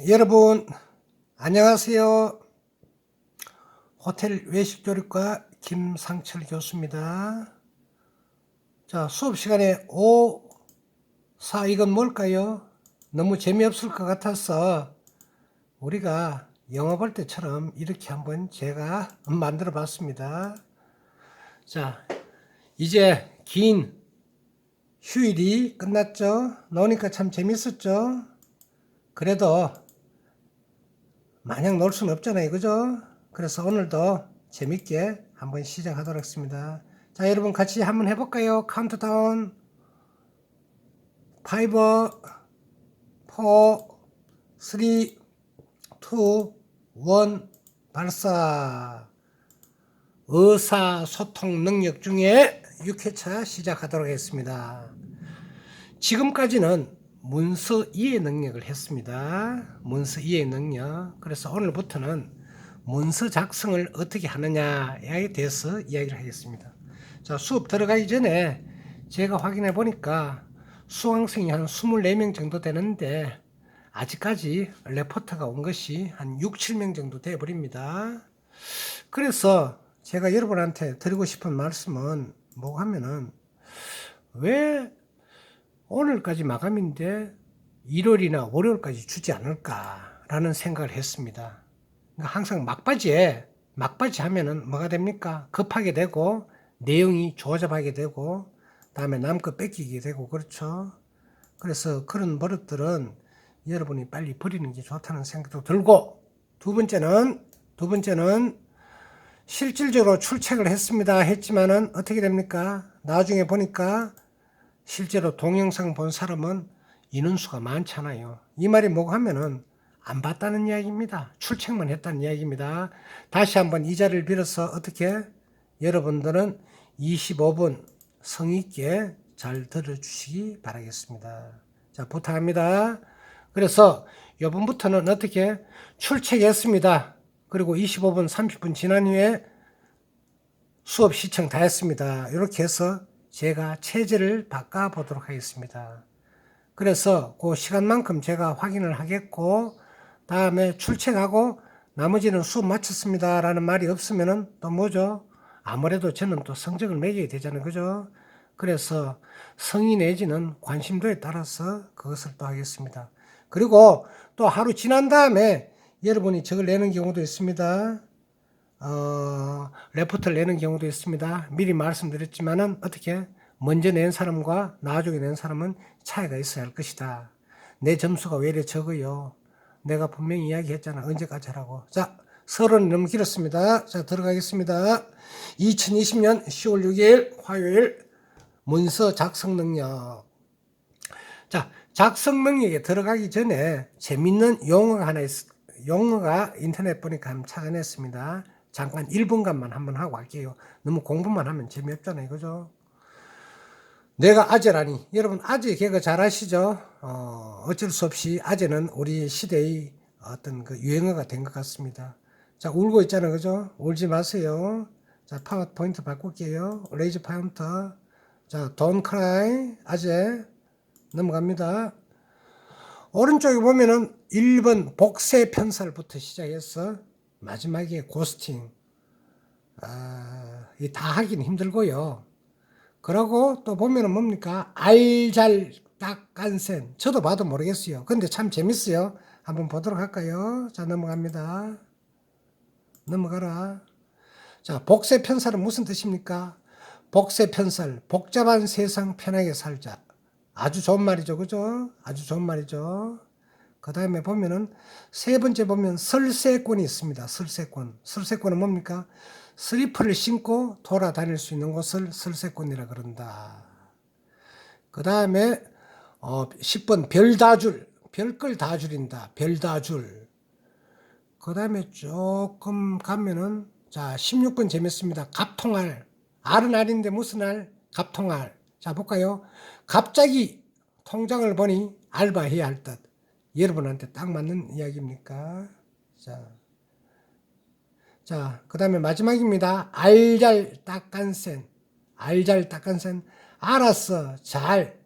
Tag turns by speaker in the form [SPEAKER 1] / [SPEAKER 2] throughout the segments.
[SPEAKER 1] 여러분 안녕하세요. 호텔 외식조리과 김상철 교수입니다. 자, 수업 시간에 5, 4 이건 뭘까요? 너무 재미없을 것 같아서 우리가 영어 볼 때처럼 이렇게 한번 제가 만들어 봤습니다. 자, 이제 긴 휴일이 끝났죠? 노니까 참 재밌었죠? 그래도 마냥 놀 수는 없잖아요. 그죠? 그래서 오늘도 재밌게 한번 시작하도록 하겠습니다. 자, 여러분 같이 한번 해볼까요? 카운트다운 5, 4, 3, 2, 1 발사. 의사소통 능력 중에 6회차 시작하도록 하겠습니다. 지금까지는 문서 이해 능력을 했습니다. 문서 이해 능력. 그래서 오늘부터는 문서 작성을 어떻게 하느냐에 대해서 이야기를 하겠습니다. 자, 수업 들어가기 전에 제가 확인해 보니까 수강생이 한 24명 정도 되는데 아직까지 레포트가 온 것이 한 6, 7명 정도 돼 버립니다. 그래서 제가 여러분한테 드리고 싶은 말씀은 뭐 하면은 왜 오늘까지 마감인데 일요일이나 월요일까지 주지 않을까라는 생각을 했습니다. 그러니까 항상 막바지 하면은 뭐가 됩니까? 급하게 되고 내용이 조잡하게 되고 다음에 남 거 뺏기게 되고 그렇죠. 그래서 그런 버릇들은 여러분이 빨리 버리는 게 좋다는 생각도 들고 두 번째는 실질적으로 출첵을 했지만은 어떻게 됩니까? 나중에 보니까 실제로 동영상 본 사람은 인원수가 많잖아요. 이 말이 뭐고 하면은 안 봤다는 이야기입니다. 출첵만 했다는 이야기입니다. 다시 한번 이 자리를 빌어서 어떻게 여러분들은 25분 성의 있게 잘 들어주시기 바라겠습니다. 자, 부탁합니다. 그래서 요번부터는 어떻게 출첵했습니다. 그리고 25분, 30분 지난 후에 수업 시청 다 했습니다. 이렇게 해서 제가 체제를 바꿔보도록 하겠습니다. 그래서 그 시간만큼 제가 확인을 하겠고 다음에 출첵하고 나머지는 수업 마쳤습니다 라는 말이 없으면은 또 뭐죠? 아무래도 저는 또 성적을 매겨야 되잖아요. 그죠? 그래서 성의 내지는 관심도에 따라서 그것을 또 하겠습니다. 그리고 또 하루 지난 다음에 여러분이 적을 내는 경우도 있습니다. 레포트를 내는 경우도 있습니다. 미리 말씀드렸지만은 어떻게 먼저 낸 사람과 나중에 낸 사람은 차이가 있어야 할 것이다. 내 점수가 왜 이래 적어요? 내가 분명히 이야기했잖아. 언제까지 하라고. 자, 서론이 너무 길었습니다. 자, 들어가겠습니다. 2020년 10월 6일 화요일 문서 작성 능력. 자, 작성 능력에 들어가기 전에 재밌는 용어가 인터넷 보니까 한번 찾아냈습니다. 잠깐 1분간만 한번 하고 갈게요. 너무 공부만 하면 재미없잖아요. 그죠? 내가 아재라니. 여러분, 아재 개그 잘 아시죠? 어쩔 수 없이 아재는 우리 시대의 어떤 그 유행어가 된 것 같습니다. 자, 울고 있잖아요. 그죠? 울지 마세요. 자, 파워포인트 바꿀게요. 레이즈 파운터. 자, don't cry. 아재. 넘어갑니다. 오른쪽에 보면은 1번 복세 편살부터 시작해서 마지막에 고스팅. 이 다 하긴 힘들고요. 그러고 또 보면은 뭡니까? 알잘딱간센. 저도 봐도 모르겠어요. 근데 참 재밌어요. 한번 보도록 할까요? 자, 넘어갑니다. 넘어가라. 자, 복세 편살은 무슨 뜻입니까? 복세 편살, 복잡한 세상 편하게 살자. 아주 좋은 말이죠. 그죠? 아주 좋은 말이죠. 그 다음에 보면은 세 번째 보면 설세권이 있습니다. 설세권. 설세권은 뭡니까? 슬리퍼를 신고 돌아다닐 수 있는 곳을 설세권이라 그런다. 그 다음에 10번 별다줄. 별걸 다 줄인다. 별다줄. 그 다음에 조금 가면은 자 16번 재밌습니다. 갑통알. 알은 알인데 무슨 알? 갑통알. 자 볼까요? 갑자기 통장을 보니 알바해야 할 듯. 여러분한테 딱 맞는 이야기입니까? 자, 그 다음에 마지막입니다. 알잘딱간센. 알잘딱간센. 알았어. 잘.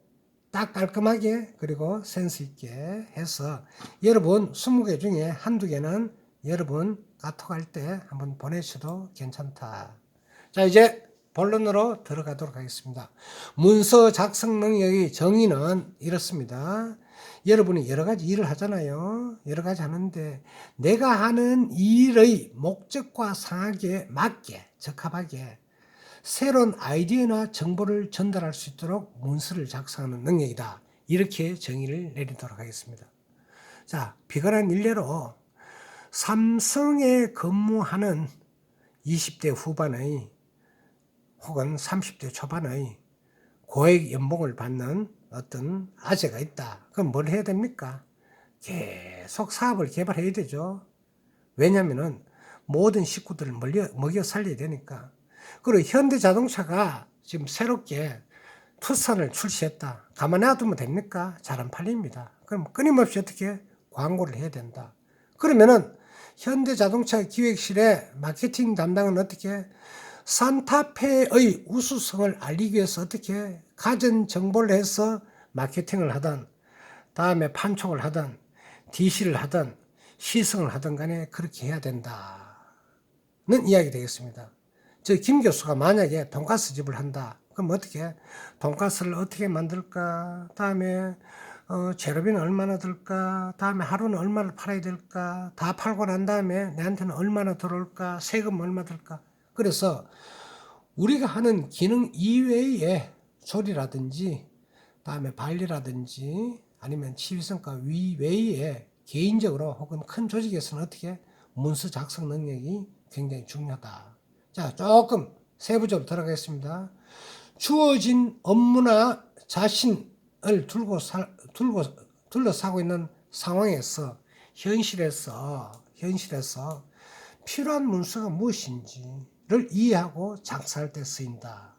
[SPEAKER 1] 딱 깔끔하게 그리고 센스 있게 해서 여러분 20개 중에 한두 개는 여러분 카톡 할 때 한번 보내셔도 괜찮다. 자, 이제 본론으로 들어가도록 하겠습니다. 문서 작성 능력의 정의는 이렇습니다. 여러분이 여러 가지 일을 하잖아요. 여러 가지 하는데 내가 하는 일의 목적과 상하게 맞게 적합하게 새로운 아이디어나 정보를 전달할 수 있도록 문서를 작성하는 능력이다. 이렇게 정의를 내리도록 하겠습니다. 자, 비관한 일례로 삼성에 근무하는 20대 후반의 혹은 30대 초반의 고액 연봉을 받는 어떤 아재가 있다. 그럼 뭘 해야 됩니까? 계속 사업을 개발해야 되죠. 왜냐하면 모든 식구들을 먹여 살려야 되니까. 그리고 현대자동차가 지금 새롭게 투싼을 출시했다. 가만히 놔두면 됩니까? 잘 안 팔립니다. 그럼 끊임없이 어떻게 광고를 해야 된다. 그러면은 현대자동차 기획실의 마케팅 담당은 어떻게 산타페의 우수성을 알리기 위해서 어떻게 가전 정보를 해서 마케팅을 하든 다음에 판촉을 하든 DC를 하든 시승을 하든 간에 그렇게 해야 된다는 이야기 되겠습니다. 저 김 교수가 만약에 돈가스 집을 한다. 그럼 어떻게 돈가스를 어떻게 만들까? 다음에 재료비는 얼마나 들까? 다음에 하루는 얼마를 팔아야 될까? 다 팔고 난 다음에 내한테는 얼마나 들어올까? 세금 얼마 들까? 그래서 우리가 하는 기능 이외에 조리라든지 다음에 관리라든지 아니면 치위성과 위외에 개인적으로 혹은 큰 조직에서는 어떻게 문서 작성 능력이 굉장히 중요하다. 자, 조금 세부적으로 들어가겠습니다. 주어진 업무나 자신을 둘러싸고 있는 상황에서 현실에서 필요한 문서가 무엇인지를 이해하고 작성할 때 쓰인다.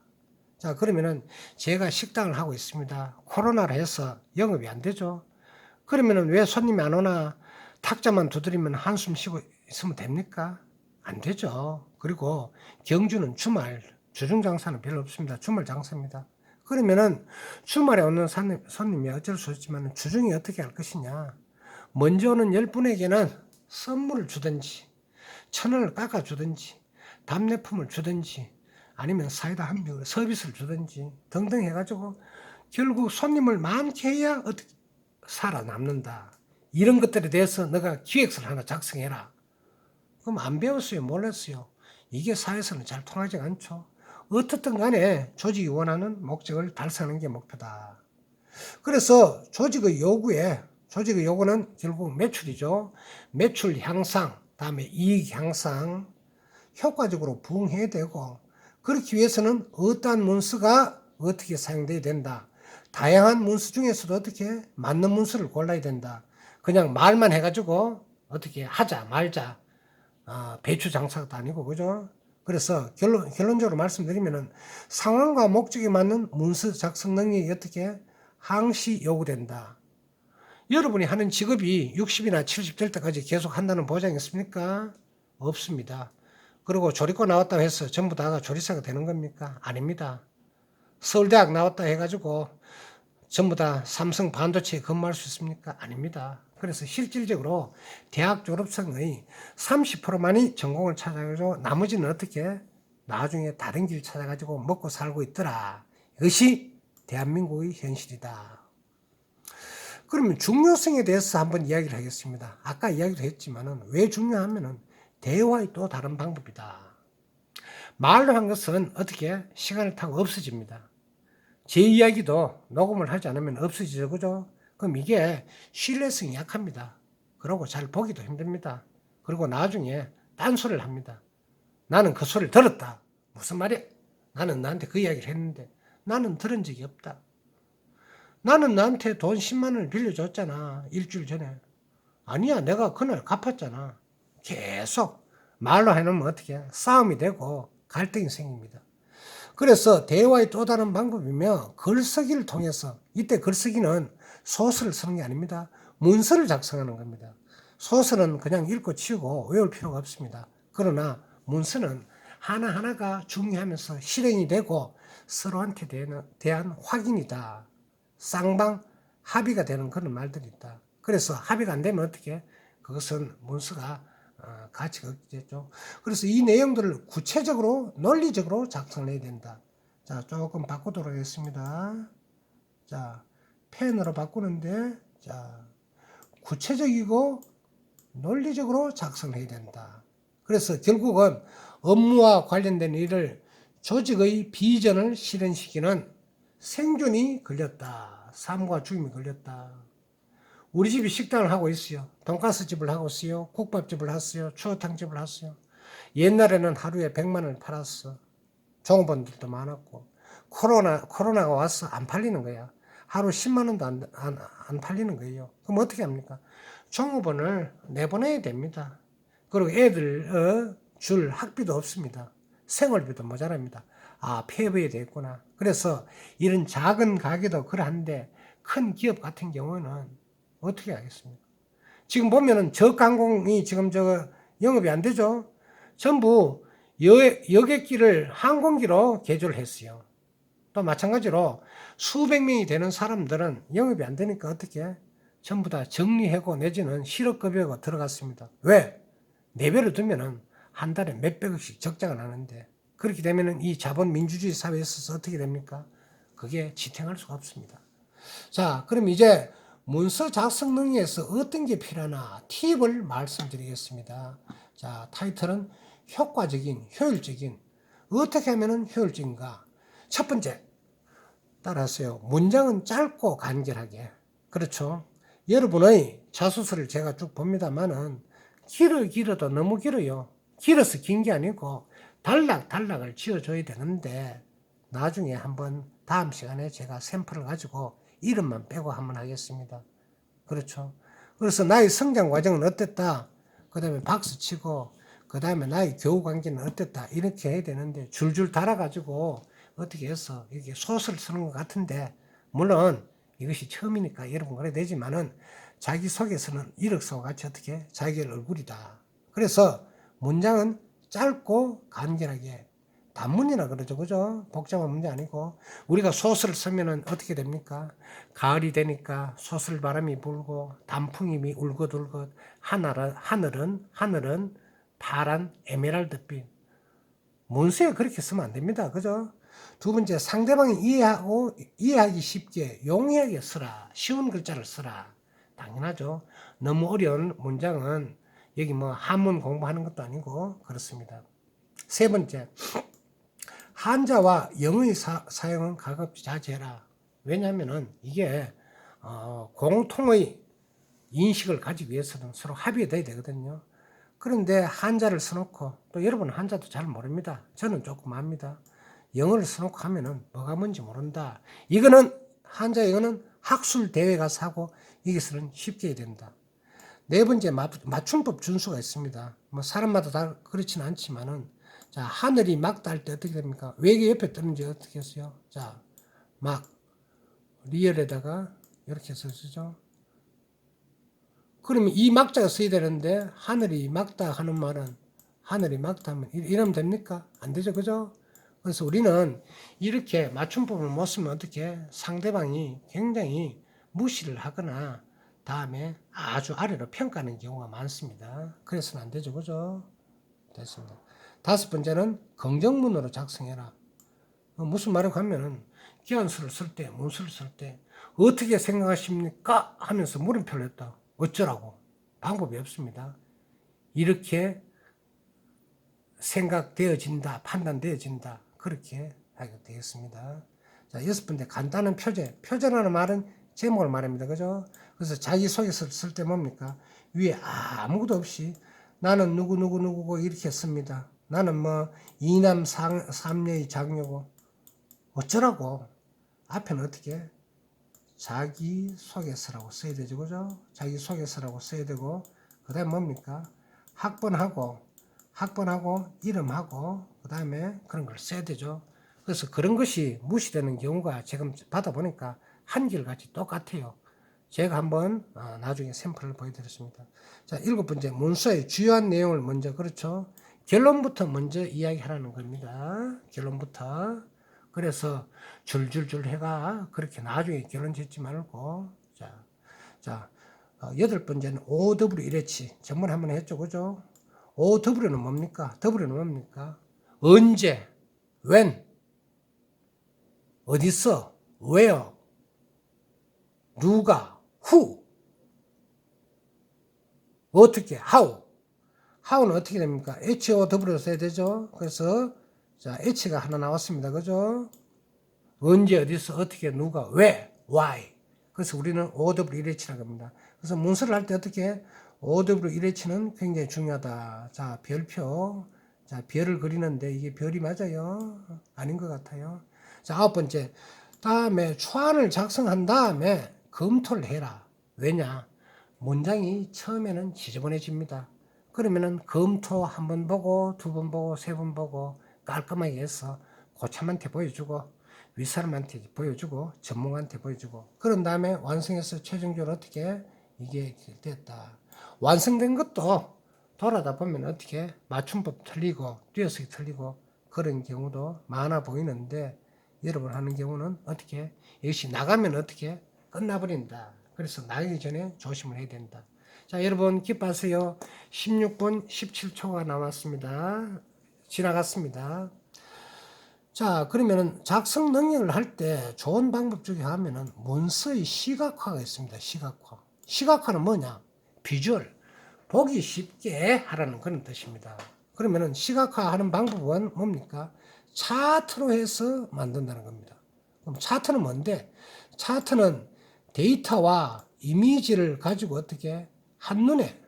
[SPEAKER 1] 자, 그러면은 제가 식당을 하고 있습니다. 코로나로 해서 영업이 안 되죠. 그러면은 왜 손님이 안 오나? 탁자만 두드리면 한숨 쉬고 있으면 됩니까? 안 되죠. 그리고 경주는 주말, 주중 장사는 별로 없습니다. 주말 장사입니다. 그러면은 주말에 오는 손님이 어쩔 수 없지만 주중에 어떻게 할 것이냐? 먼저 오는 10분에게는 선물을 주든지 1,000원을 깎아주든지 답례품을 주든지 아니면 사이다 한 병을 서비스를 주든지 등등 해가지고 결국 손님을 많게 해야 어떻게 살아남는다. 이런 것들에 대해서 너가 기획서를 하나 작성해라. 그럼 안 배웠어요? 몰랐어요? 이게 사회에서는 잘 통하지 않죠. 어떻든 간에 조직이 원하는 목적을 달성하는 게 목표다. 그래서 조직의 요구는 결국 매출이죠. 매출 향상, 다음에 이익 향상, 효과적으로 부응해야 되고 그렇기 위해서는 어떠한 문서가 어떻게 사용돼야 된다. 다양한 문서 중에서도 어떻게 맞는 문서를 골라야 된다. 그냥 말만 해가지고 어떻게 하자 말자 배추 장사도 아니고 그죠? 그래서 결론적으로 말씀드리면은 상황과 목적에 맞는 문서 작성 능력이 어떻게 항시 요구된다. 여러분이 하는 직업이 60이나 70 될 때까지 계속 한다는 보장이 있습니까? 없습니다. 그리고 조리과 나왔다고 해서 전부 다가 조리사가 되는 겁니까? 아닙니다. 서울대학 나왔다 해가지고 전부 다 삼성 반도체에 근무할 수 있습니까? 아닙니다. 그래서 실질적으로 대학 졸업생의 30%만이 전공을 찾아가지고 나머지는 어떻게 나중에 다른 길 찾아가지고 먹고 살고 있더라. 이것이 대한민국의 현실이다. 그러면 중요성에 대해서 한번 이야기를 하겠습니다. 아까 이야기도 했지만은 왜 중요하면은 대화의 또 다른 방법이다. 말로 한 것은 어떻게 시간을 타고 없어집니다. 제 이야기도 녹음을 하지 않으면 없어지죠. 그죠? 그럼 이게 신뢰성이 약합니다. 그러고 잘 보기도 힘듭니다. 그리고 나중에 딴소리를 합니다. 나는 그 소리를 들었다. 무슨 말이야? 나는 나한테 그 이야기를 했는데 나는 들은 적이 없다. 나는 나한테 돈 10만 원을 빌려줬잖아. 일주일 전에. 아니야. 내가 그날 갚았잖아. 계속 말로 해놓으면 어떻게 싸움이 되고 갈등이 생깁니다. 그래서 대화의 또 다른 방법이며 글쓰기를 통해서 이때 글쓰기는 소설을 쓰는 게 아닙니다. 문서를 작성하는 겁니다. 소설은 그냥 읽고 치우고 외울 필요가 없습니다. 그러나 문서는 하나하나가 중요하면서 실행이 되고 서로한테 대한 확인이다. 쌍방 합의가 되는 그런 말들이 있다. 그래서 합의가 안 되면 어떻게? 그것은 문서가 가치가 없겠죠. 그래서 이 내용들을 구체적으로 논리적으로 작성을 해야 된다. 자, 조금 바꾸도록 하겠습니다. 자, 펜으로 바꾸는데, 자, 구체적이고 논리적으로 작성해야 된다. 그래서 결국은 업무와 관련된 일을 조직의 비전을 실현시키는 생존이 걸렸다. 삶과 죽음이 걸렸다. 우리 집이 식당을 하고 있어요. 돈가스 집을 하고 있어요. 국밥집을 했어요. 추어탕집을 했어요. 옛날에는 하루에 100만 원을 팔았어. 종업원들도 많았고. 코로나가 와서 안 팔리는 거야. 하루 10만 원도 안 팔리는 거예요. 그럼 어떻게 합니까? 종업원을 내보내야 됩니다. 그리고 애들 줄 학비도 없습니다. 생활비도 모자랍니다. 아, 폐업해야 되겠구나. 그래서 이런 작은 가게도 그러한데 큰 기업 같은 경우는 어떻게 하겠습니까? 지금 보면은 저가항공이 지금 영업이 안 되죠. 전부 여객기를 항공기로 개조를 했어요. 또 마찬가지로 수백 명이 되는 사람들은 영업이 안 되니까 어떻게? 전부 다 정리하고 내지는 실업급여가 들어갔습니다. 왜? 내배로 두면은 한 달에 몇백억씩 적자가 나는데 그렇게 되면은 이 자본 민주주의 사회에 있어서 어떻게 됩니까? 그게 지탱할 수가 없습니다. 자, 그럼 이제 문서 작성 능력에서 어떤 게 필요하나 팁을 말씀드리겠습니다. 자, 타이틀은 효과적인, 효율적인. 어떻게 하면 효율적인가? 첫 번째, 따라하세요. 문장은 짧고 간결하게. 그렇죠. 여러분의 자소서를 제가 쭉 봅니다만은 길어도 너무 길어요. 길어서 긴 게 아니고 단락을 지어줘야 되는데 나중에 한번 다음 시간에 제가 샘플을 가지고 이름만 빼고 한번 하겠습니다. 그렇죠. 그래서 나의 성장 과정은 어땠다. 그 다음에 박수 치고 그 다음에 나의 교우 관계는 어땠다. 이렇게 해야 되는데 줄줄 달아가지고 어떻게 해서 이렇게 소설 쓰는 것 같은데 물론 이것이 처음이니까 여러분 그래야 되지만은 자기소개서는 이력서와 같이 어떻게 자기 얼굴이다. 그래서 문장은 짧고 간결하게 단문이라 그러죠. 그죠? 복잡한 문제 아니고 우리가 소설을 쓰면은 어떻게 됩니까? 가을이 되니까 소설바람이 불고 단풍이 울긋울긋 하늘은 파란 에메랄드빛. 문서에 그렇게 쓰면 안 됩니다. 그죠? 두 번째, 상대방이 이해하기 쉽게 용이하게 쓰라. 쉬운 글자를 쓰라. 당연하죠. 너무 어려운 문장은 여기 뭐 한문 공부하는 것도 아니고 그렇습니다. 세 번째, 한자와 영의 사용은 가급적 자제해라. 왜냐하면은 이게 공통의 인식을 가지기 위해서는 서로 합의돼야 되거든요. 그런데 한자를 써놓고 또 여러분은 한자도 잘 모릅니다. 저는 조금 압니다. 영어를 써놓고 하면은 뭐가 뭔지 모른다. 이거는 한자 영어는 학술 대회 가서 하고 여기서는 쉽게 해야 된다. 네 번째 맞춤법 준수가 있습니다. 뭐 사람마다 다 그렇지는 않지만은 자 하늘이 막다 할 때 어떻게 됩니까? 외계 옆에 뜨는지 어떻게 했어요? 자 막 리얼에다가 이렇게 쓰죠. 그러면 이 막자가 써야 되는데 하늘이 막다 하는 말은 하늘이 막다 하면 이러면 됩니까? 안 되죠. 그죠? 그래서 우리는 이렇게 맞춤법을 못 쓰면 어떻게 상대방이 굉장히 무시를 하거나 다음에 아주 아래로 평가하는 경우가 많습니다. 그래서는 안 되죠. 그죠? 됐습니다. 다섯 번째는 긍정문으로 작성해라. 무슨 말이라고 하면은 기한수를 쓸 때, 문수를 쓸 때 어떻게 생각하십니까? 하면서 물음표를 했다. 어쩌라고? 방법이 없습니다. 이렇게 생각되어진다, 판단되어진다. 그렇게 하게 되겠습니다. 자, 여섯 번째, 간단한 표제. 표제라는 말은 제목을 말합니다. 그죠? 그래서 자기소개서를 쓸 때 뭡니까? 위에 아무것도 없이 나는 누구고 이렇게 씁니다. 나는 뭐 이남 삼녀의 장녀고 어쩌라고? 앞에는 어떻게? 자기소개서라고 써야 되죠. 그죠? 자기소개서라고 써야 되고 그 다음에 뭡니까? 학번하고 이름하고 그 다음에 그런 걸 써야 되죠. 그래서 그런 것이 무시되는 경우가 지금 받아보니까 한결같이 똑같아요. 제가 한번 나중에 샘플을 보여드렸습니다. 자, 일곱 번째, 문서의 주요한 내용을 먼저, 그렇죠? 결론부터 먼저 이야기하라는 겁니다. 결론부터. 그래서 줄줄줄 해가 그렇게 나중에 결론 짓지 말고 자, 여덟 번째는 OW1H 전문 한번 했죠, 그죠? OW는 뭡니까? W는 뭡니까? 언제, when, 어디서, where, 누가, who, 어떻게, how. how는 어떻게 됩니까? HOW로 써야 되죠. 그래서 자, H가 하나 나왔습니다, 그죠? 언제, 어디서, 어떻게, 누가, 왜, why. 그래서 우리는 OW1H라고 합니다. 그래서 문서를 할 때 어떻게 OW1H는 굉장히 중요하다. 자, 별표. 자, 별을 그리는데 이게 별이 맞아요? 아닌 것 같아요. 자, 아홉 번째. 다음에 초안을 작성한 다음에 검토를 해라. 왜냐? 문장이 처음에는 지저분해집니다. 그러면은 검토 한 번 보고, 두 번 보고, 세 번 보고 깔끔하게 해서 고참한테 보여주고 윗사람한테 보여주고 전문가한테 보여주고 그런 다음에 완성해서 최종적으로 어떻게 이게 됐다. 완성된 것도 돌아다 보면 어떻게 맞춤법 틀리고 띄어쓰기 틀리고 그런 경우도 많아 보이는데 여러분 하는 경우는 어떻게 역시 나가면 어떻게 끝나버린다. 그래서 나가기 전에 조심을 해야 된다. 자, 여러분 기뻐하세요. 16분 17초가 남았습니다. 지나갔습니다. 자, 그러면은 작성 능력을 할 때 좋은 방법 중에 하면은 문서의 시각화가 있습니다. 시각화. 시각화는 뭐냐? 비주얼. 보기 쉽게 하라는 그런 뜻입니다. 그러면은 시각화 하는 방법은 뭡니까? 차트로 해서 만든다는 겁니다. 그럼 차트는 뭔데? 차트는 데이터와 이미지를 가지고 어떻게 한눈에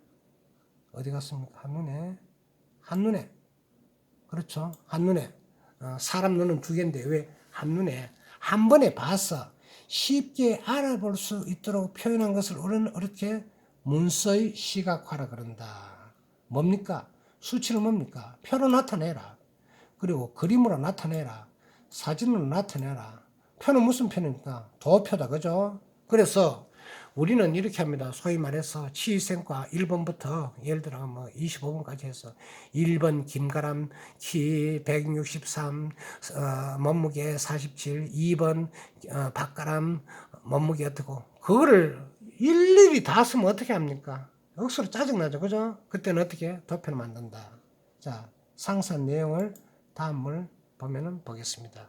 [SPEAKER 1] 어디 갔습니까? 한눈에 그렇죠. 한눈에 사람 눈은 두 개인데 왜 한눈에 한 번에 봐서 쉽게 알아볼 수 있도록 표현한 것을 우리는 이렇게 문서의 시각화라 그런다. 뭡니까? 수치를 뭡니까? 표로 나타내라. 그리고 그림으로 나타내라. 사진으로 나타내라. 표는 무슨 표입니까? 도표다. 그죠? 그래서 우리는 이렇게 합니다. 소위 말해서 치위생과 1번부터 예를 들어 뭐 25번까지 해서 1번 김가람 키 163 몸무게 47 2번 박가람 몸무게 어떻고 그거를 일일이 다 쓰면 어떻게 합니까? 억수로 짜증나죠. 그죠? 그때는 어떻게 도표를 만든다. 자, 상세한 내용을 다음을 보면은 보겠습니다.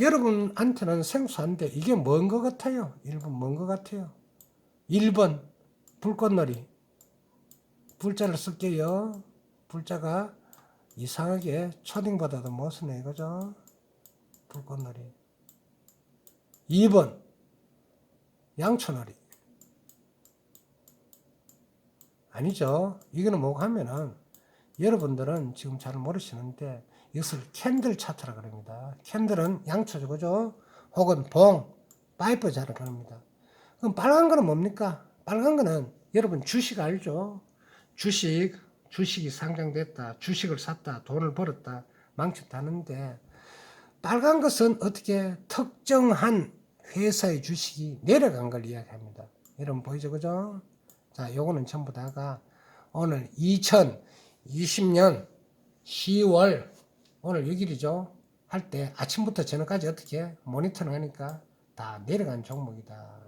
[SPEAKER 1] 여러분한테는 생소한데 이게 뭔 것 같아요? 1번 뭔 것 같아요? 1번 불꽃놀이. 불자를 쓸게요. 불자가 이상하게 초딩보다도 못 쓰네 이거죠? 불꽃놀이. 2번 양초놀이. 아니죠. 이거는 뭐가 하면은 여러분들은 지금 잘 모르시는데 이것을 캔들 차트라 그럽니다. 캔들은 양초죠, 그죠? 혹은 봉, 파이프 자라 그럽니다. 그럼 빨간 거는 뭡니까? 빨간 거는 여러분 주식 알죠? 주식이 상장됐다, 주식을 샀다, 돈을 벌었다, 망쳤다는데 빨간 것은 어떻게 특정한 회사의 주식이 내려간 걸 이야기합니다. 여러분 보이죠, 그죠? 자, 요거는 전부 다가 오늘 2020년 10월 오늘 6일이죠. 할 때 아침부터 저녁까지 어떻게 모니터링 하니까 다 내려간 종목이다.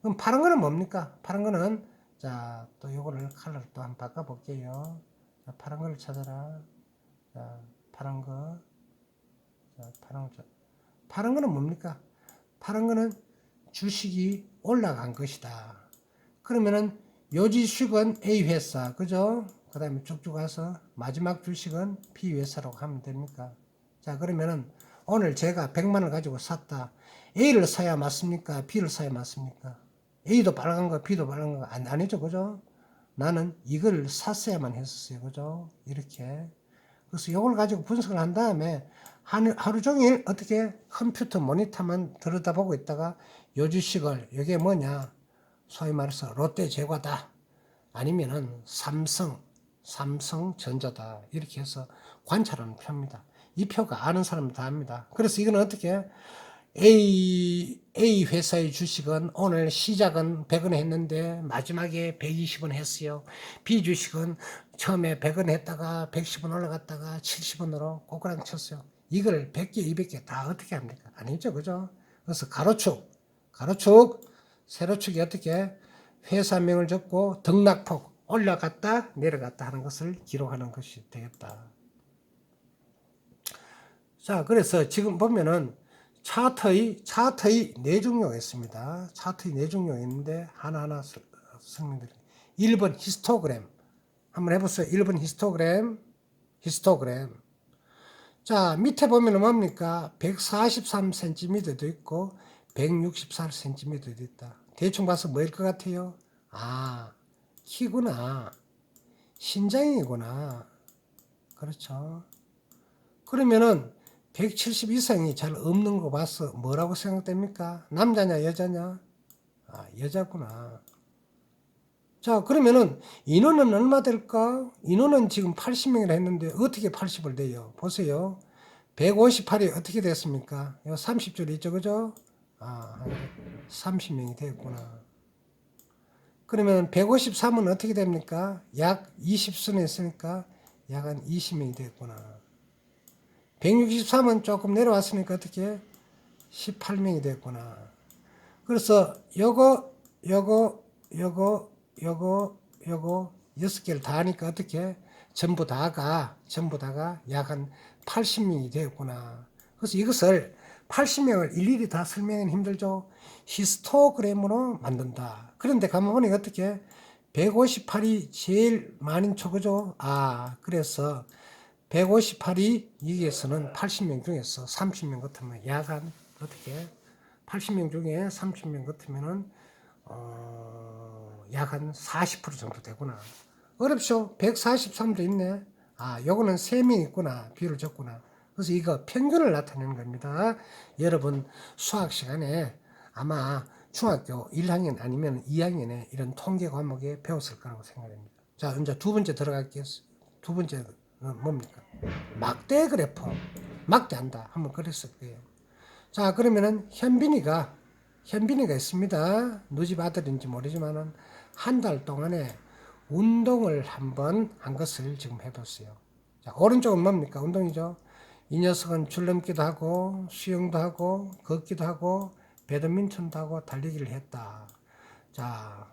[SPEAKER 1] 그럼 파란 거는 뭡니까? 파란 거는 자, 또 요거를 컬러를 또 한번 바꿔 볼게요. 자, 파란 거를 찾아라. 자, 파란 거. 자, 파란 거는 뭡니까? 파란 거는 주식이 올라간 것이다. 그러면은 요 주식은 A 회사, 그죠? 그 다음에 쭉쭉 가서 마지막 주식은 B 회사라고 하면 됩니까? 자, 그러면은 오늘 제가 100만을 가지고 샀다. A를 사야 맞습니까? B를 사야 맞습니까? A도 빨간 거, B도 빨간 거 아니죠, 그죠? 나는 이걸 샀어야만 했었어요, 그죠? 이렇게. 그래서 이걸 가지고 분석을 한 다음에 하루 종일 어떻게 컴퓨터 모니터만 들여다보고 있다가 요 주식을, 이게 뭐냐? 소위 말해서 롯데 제과다. 아니면은 삼성전자다. 이렇게 해서 관찰하는 표입니다. 이 표가 아는 사람은 다 압니다. 그래서 이거는 어떻게 A 회사의 주식은 오늘 시작은 100원 했는데 마지막에 120원 했어요. B 주식은 처음에 100원 했다가 110원 올라갔다가 70원으로 꼬꾸랑 쳤어요. 이걸 100개, 200개 다 어떻게 합니까? 아니죠, 그죠? 그래서 가로축, 세로축이 어떻게 회사명을 적고 등락폭 올라갔다 내려갔다 하는 것을 기록하는 것이 되겠다. 자, 그래서 지금 보면은 차트의 내중료가 있습니다. 차트의 내중료가 있는데 하나하나 설명드립니다. 1번 히스토그램 한번 해보세요. 1번 히스토그램. 자, 밑에 보면은 뭡니까? 143cm도 있고 164cm도 있다. 대충 봐서 뭐일 것 같아요? 아, 키구나. 신장이구나. 그렇죠. 그러면은 170 이상이 잘 없는 거 봐서 뭐라고 생각됩니까? 남자냐, 여자냐? 아, 여자구나. 자, 그러면은 인원은 얼마 될까? 인원은 지금 80명이라 했는데 어떻게 80을 돼요? 보세요. 158이 어떻게 됐습니까? 30줄 있죠, 그죠? 아, 30명이 됐구나. 그러면 153은 어떻게 됩니까? 약 20순에 있으니까 약 한 20명이 됐구나. 163은 조금 내려왔으니까 어떻게 18명이 됐구나. 그래서 요거 6개를 다 하니까 어떻게 전부 다가 약 한 80명이 되었구나. 그래서 이것을 80명을 일일이 다 설명하기는 힘들죠. 히스토그램으로 만든다. 그런데 가만 보니까 어떻게 158이 제일 많은 초거죠. 아, 그래서 158이 여기에서는 80명 중에서 30명 같으면 약간 어떻게 80명 중에 30명 같으면은 약 한 40% 정도 되구나. 어렵죠? 143도 있네. 아, 요거는 3명 있구나. 비율을 적구나. 그래서 이거 평균을 나타내는 겁니다. 여러분 수학 시간에 아마 중학교 1학년 아니면 2학년에 이런 통계 과목에 배웠을 거라고 생각합니다. 자, 이제 두 번째 들어갈게요. 두 번째는 뭡니까? 막대 그래프. 막대한다. 한번 그랬을 거예요. 자, 그러면은 현빈이가 있습니다. 누집 아들인지 모르지만은 한 달 동안에 운동을 한번 한 것을 지금 해봤어요. 자, 오른쪽은 뭡니까? 운동이죠. 이 녀석은 줄넘기도 하고 수영도 하고 걷기도 하고 배드민턴도 하고 달리기를 했다. 자,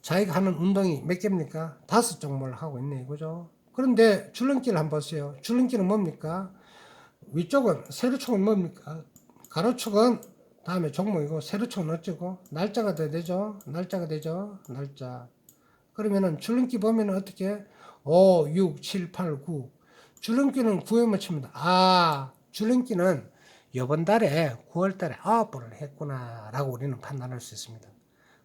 [SPEAKER 1] 자기가 하는 운동이 몇 개입니까? 5종목을 하고 있네 이거죠. 그런데 줄넘기를 한번 보세요. 줄넘기는 뭡니까? 위쪽은 세로축은 뭡니까? 가로축은 다음에 종목이고 세로축은 어쩌고 날짜가 돼야 되죠. 날짜. 그러면은 줄넘기 보면은 어떻게 5, 6, 7, 8, 9 줄넘기는 9에 맞춥니다. 아, 줄넘기는 이번 달에 9월 달에 9번을 했구나 라고 우리는 판단할 수 있습니다.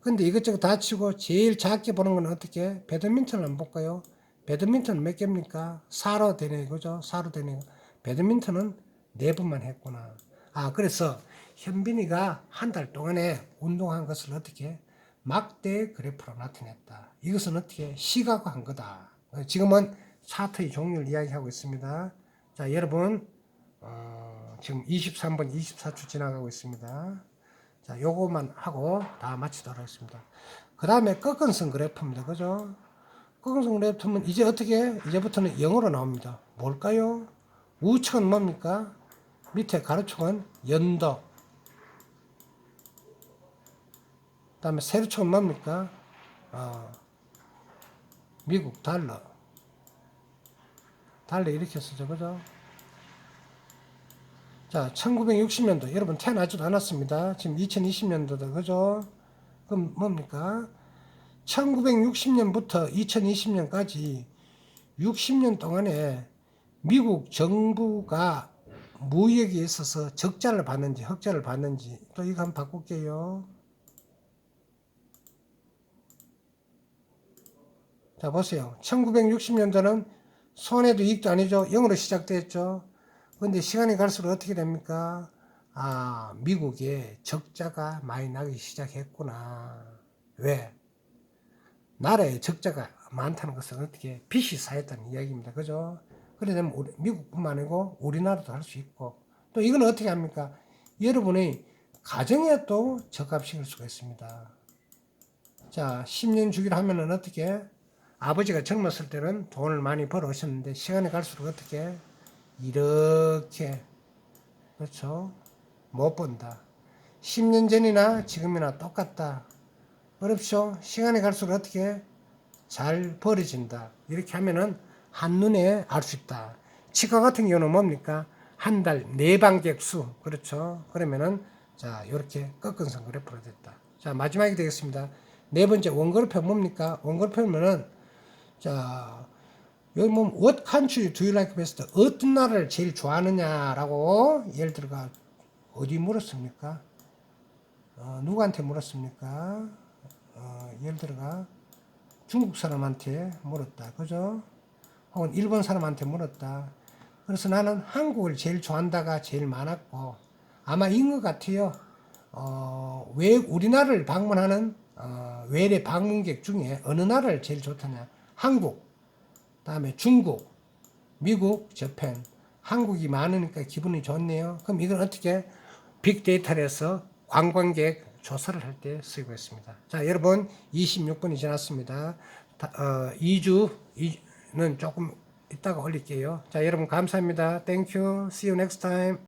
[SPEAKER 1] 근데 이것저것 다 치고 제일 작게 보는 건 어떻게? 배드민턴을 한번 볼까요? 배드민턴은 몇 개입니까? 4로 되네 이거죠. 4로 되네. 배드민턴은 4번만 했구나. 아, 그래서 현빈이가 한 달 동안에 운동한 것을 어떻게? 막대 그래프로 나타냈다. 이것은 어떻게? 시각화한 거다. 지금은 차트의 종류를 이야기하고 있습니다. 자, 여러분 지금 23번 24초 지나가고 있습니다. 자, 요거만 하고 다 마치도록 하겠습니다. 그 다음에 꺾은선 그래프입니다. 그죠? 꺾은선 그래프는 이제 어떻게? 이제부터는 영어로 나옵니다. 뭘까요? 우측은 뭡니까? 밑에 가로축은 연도. 그 다음에 세로축은 뭡니까? 미국 달러. 달러 이렇게 쓰죠. 그죠? 자, 1960년도. 여러분 태어나지도 않았습니다. 지금 2020년도다. 그죠? 그럼 뭡니까? 1960년부터 2020년까지 60년 동안에 미국 정부가 무역에 있어서 적자를 받는지 흑자를 받는지 또 이거 한번 바꿀게요. 자, 보세요. 1960년도는 손해도 이익도 아니죠. 0으로 시작됐죠. 근데 시간이 갈수록 어떻게 됩니까? 아, 미국에 적자가 많이 나기 시작했구나. 왜? 나라에 적자가 많다는 것은 어떻게 빚이 쌓였다는 이야기입니다. 그죠? 그러면 미국뿐만 아니고 우리나라도 할 수 있고 또 이건 어떻게 합니까? 여러분의 가정에 또 적합시킬 수가 있습니다. 자, 10년 주기로 하면은 어떻게? 아버지가 젊었을 때는 돈을 많이 벌어 오셨는데 시간이 갈수록 어떻게? 이렇게 그렇죠? 못 본다. 10년 전이나 지금이나 똑같다. 어렵죠? 시간이 갈수록 어떻게 잘 벌어진다. 이렇게 하면은 한눈에 알 수 있다. 치과 같은 경우는 뭡니까? 한 달 내방객 수. 그렇죠? 그러면은 자, 이렇게 꺾은선 그래프로 됐다. 자, 마지막이 되겠습니다. 네 번째 원그래프 뭡니까? 원그래프면은 자, 여기 보면 what country do you like best? 어떤 나라를 제일 좋아하느냐라고 예를 들어가 어디 물었습니까? 누구한테 물었습니까? 예를 들어가 중국 사람한테 물었다. 그죠? 혹은 일본 사람한테 물었다. 그래서 나는 한국을 제일 좋아한다가 제일 많았고, 아마 인 것 같아요. 왜 우리나라를 방문하는 외래 방문객 중에 어느 나라를 제일 좋다냐? 한국, 다음에 중국, 미국, 저펜. 한국이 많으니까 기분이 좋네요. 그럼 이건 어떻게 빅데이터를 해서 관광객 조사를 할 때 쓰이고 있습니다. 자, 여러분 26분이 지났습니다. 2주는 조금 이따가 올릴게요. 자, 여러분 감사합니다. Thank you. See you next time.